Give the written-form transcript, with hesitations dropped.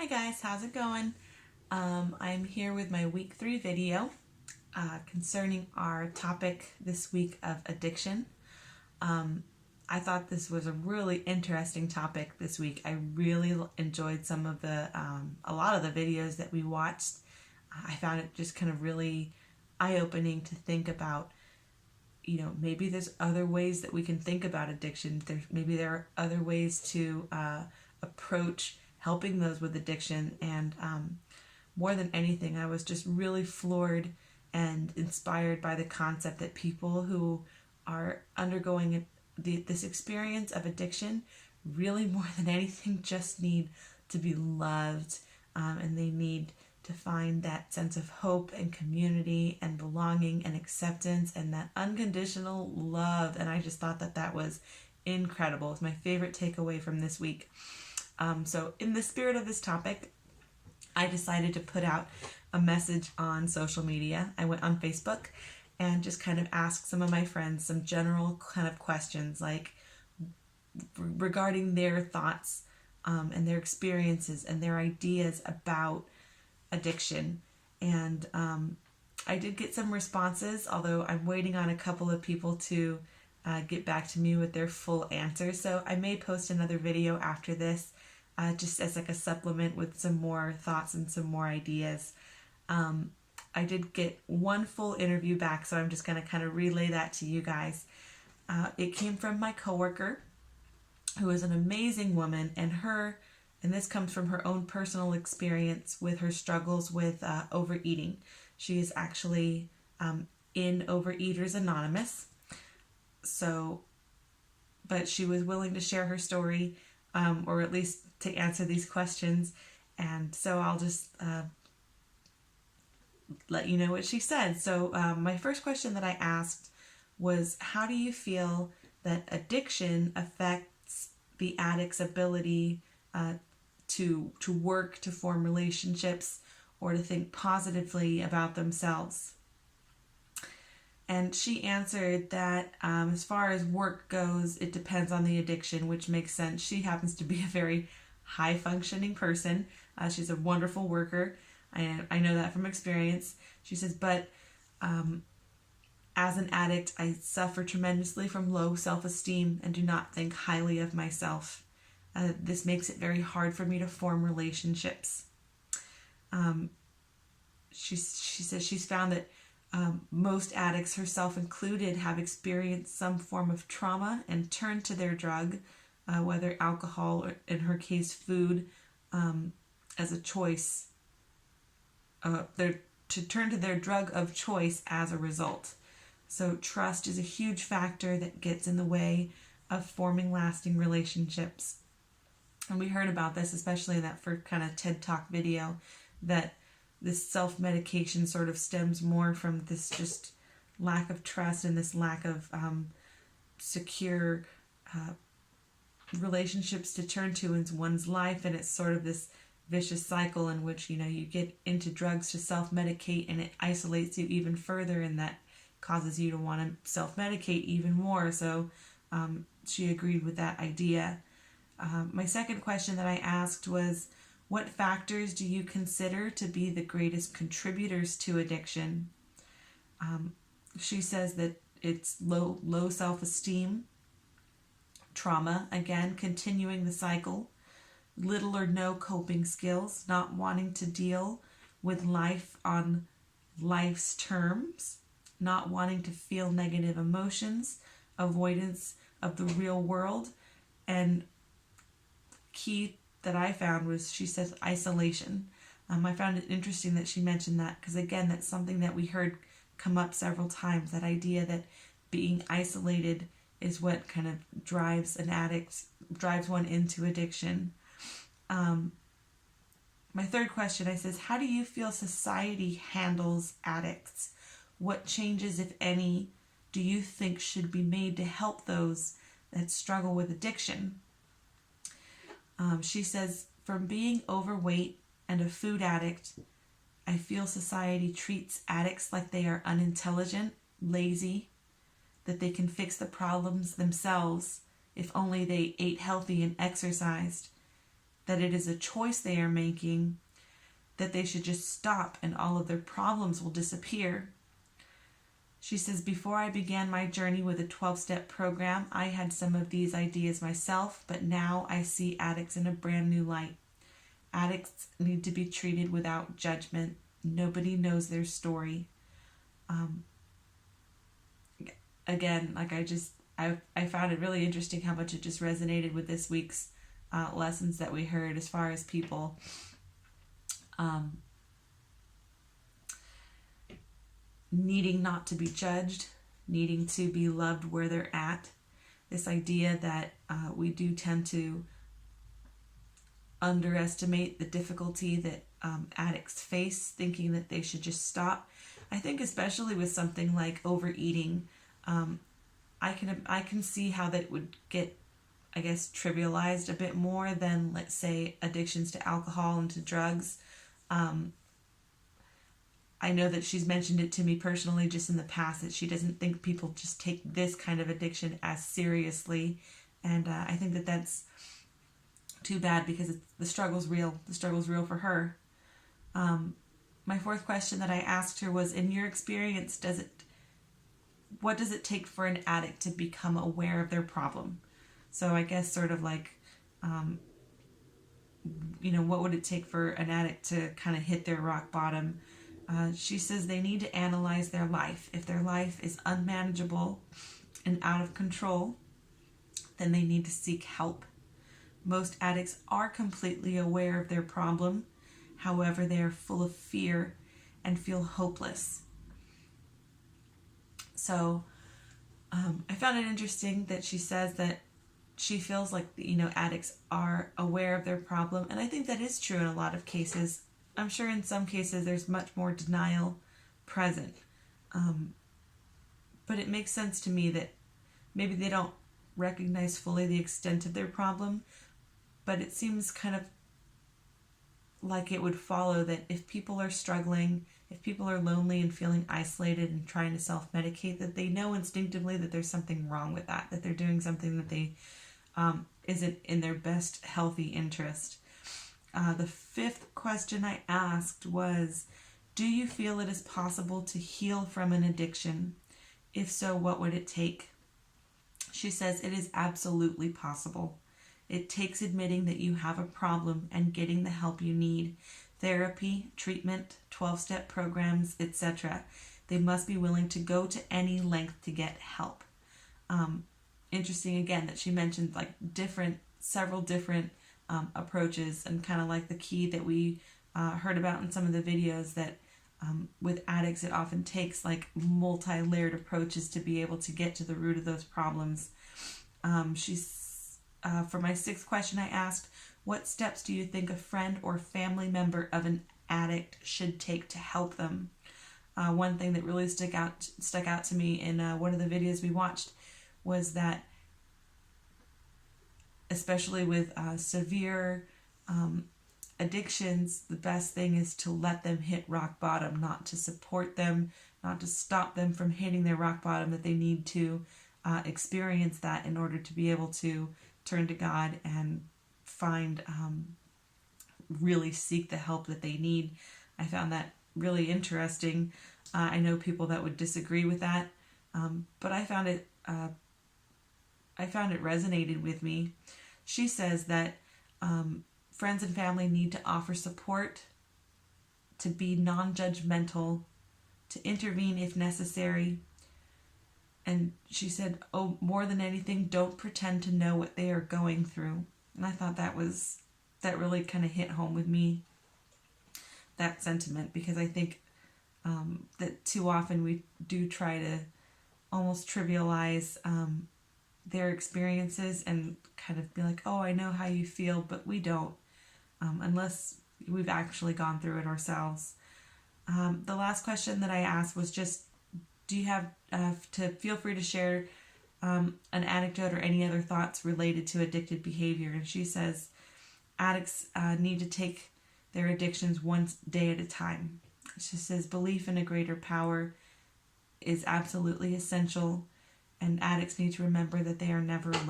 guys, how's it going? I'm here with my week 3 video concerning our topic this week of addiction. I thought this was a really interesting topic this week. I really enjoyed some of a lot of the videos that we watched. I found it just kind of really eye-opening to think about, maybe there's other ways that we can think about addiction. Maybe there are other ways to approach helping those with addiction. And more than anything, I was just really floored and inspired by the concept that people who are undergoing this experience of addiction really, more than anything, just need to be loved, and they need to find that sense of hope and community and belonging and acceptance and that unconditional love. And I just thought that that was incredible. It's my favorite takeaway from this week. So in the spirit of this topic, I decided to put out a message on social media. I went on Facebook and just kind of asked some of my friends some general kind of questions, like regarding their thoughts and their experiences and their ideas about addiction. And I did get some responses, although I'm waiting on a couple of people to get back to me with their full answers. So I may post another video after this, just as like a supplement with some more thoughts and some more ideas. I did get one full interview back, so I'm just going to kind of relay that to you guys. It came from my coworker, who is an amazing woman, and this comes from her own personal experience with her struggles with overeating. She is actually in Overeaters Anonymous. But she was willing to share her story, or at least to answer these questions. And so I'll just let you know what she said. So my first question that I asked was, how do you feel that addiction affects the addict's ability to work, to form relationships, or to think positively about themselves? And she answered that as far as work goes, it depends on the addiction, which makes sense. She happens to be a very high-functioning person. She's a wonderful worker. I know that from experience. She says, but as an addict, I suffer tremendously from low self-esteem and do not think highly of myself. This makes it very hard for me to form relationships. She says she's found that most addicts, herself included, have experienced some form of trauma and turn to their drug, whether alcohol or, in her case, food, as a choice. To turn to their drug of choice as a result. So trust is a huge factor that gets in the way of forming lasting relationships. And we heard about this, especially in that first kind of TED Talk video, that this self-medication sort of stems more from this just lack of trust and this lack of secure relationships to turn to in one's life. And it's sort of this vicious cycle in which, you get into drugs to self-medicate, and it isolates you even further, and that causes you to want to self-medicate even more. So she agreed with that idea. My second question that I asked was, what factors do you consider to be the greatest contributors to addiction? She says that it's low self-esteem, trauma, again, continuing the cycle, little or no coping skills, not wanting to deal with life on life's terms, not wanting to feel negative emotions, avoidance of the real world, and key that I found was, she says, isolation. I found it interesting that she mentioned that, because again, that's something that we heard come up several times, that idea that being isolated is what kind of drives one into addiction. My third question, I says, how do you feel society handles addicts? What changes, if any, do you think should be made to help those that struggle with addiction? She says, from being overweight and a food addict, I feel society treats addicts like they are unintelligent, lazy, that they can fix the problems themselves if only they ate healthy and exercised. that it is a choice they are making, that they should just stop and all of their problems will disappear. She says, before I began my journey with a 12-step program, I had some of these ideas myself, but now I see addicts in a brand new light. Addicts need to be treated without judgment. Nobody knows their story. Again, like I found it really interesting how much it just resonated with this week's lessons that we heard as far as people needing not to be judged, needing to be loved where they're at. This idea that we do tend to underestimate the difficulty that addicts face, thinking that they should just stop. I think especially with something like overeating, I can see how that would get, I guess, trivialized a bit more than, let's say, addictions to alcohol and to drugs. I know that she's mentioned it to me personally just in the past, that she doesn't think people just take this kind of addiction as seriously. And I think that that's too bad, because the struggle's real. The struggle's real for her. My fourth question that I asked her was, in your experience, what does it take for an addict to become aware of their problem? So I guess sort of like, what would it take for an addict to kind of hit their rock bottom? She says they need to analyze their life. If their life is unmanageable and out of control, then they need to seek help. Most addicts are completely aware of their problem. However, they are full of fear and feel hopeless. So I found it interesting that she says that she feels like, addicts are aware of their problem. And I think that is true in a lot of cases. I'm sure in some cases there's much more denial present. But it makes sense to me that maybe they don't recognize fully the extent of their problem, but it seems kind of like it would follow that if people are struggling, if people are lonely and feeling isolated and trying to self-medicate, that they know instinctively that there's something wrong with that they're doing something that they isn't in their best healthy interest. The fifth question I asked was, do you feel it is possible to heal from an addiction? If so, what would it take? She says it is absolutely possible. It takes admitting that you have a problem and getting the help you need. Therapy, treatment, 12-step programs, etc. They must be willing to go to any length to get help. Interesting again that she mentioned like several different approaches, and kind of like the key that we heard about in some of the videos, that with addicts it often takes like multi-layered approaches to be able to get to the root of those problems. For my sixth question I asked, what steps do you think a friend or family member of an addict should take to help them? One thing that really stuck out to me in one of the videos we watched was that, especially with severe addictions, the best thing is to let them hit rock bottom, not to support them, not to stop them from hitting their rock bottom, that they need to experience that in order to be able to turn to God and find, really seek the help that they need. I found that really interesting. I know people that would disagree with that, but I found it resonated with me. She says that friends and family need to offer support, to be non-judgmental, to intervene if necessary. And she said, more than anything, don't pretend to know what they are going through. And I thought that really kind of hit home with me, that sentiment, because I think that too often we do try to almost trivialize their experiences and kind of be like, oh, I know how you feel, but we don't, unless we've actually gone through it ourselves. The last question that I asked was just, do you have to feel free to share an anecdote or any other thoughts related to addicted behavior? And she says addicts need to take their addictions one day at a time. She says belief in a greater power is absolutely essential, and addicts need to remember that they are never alone.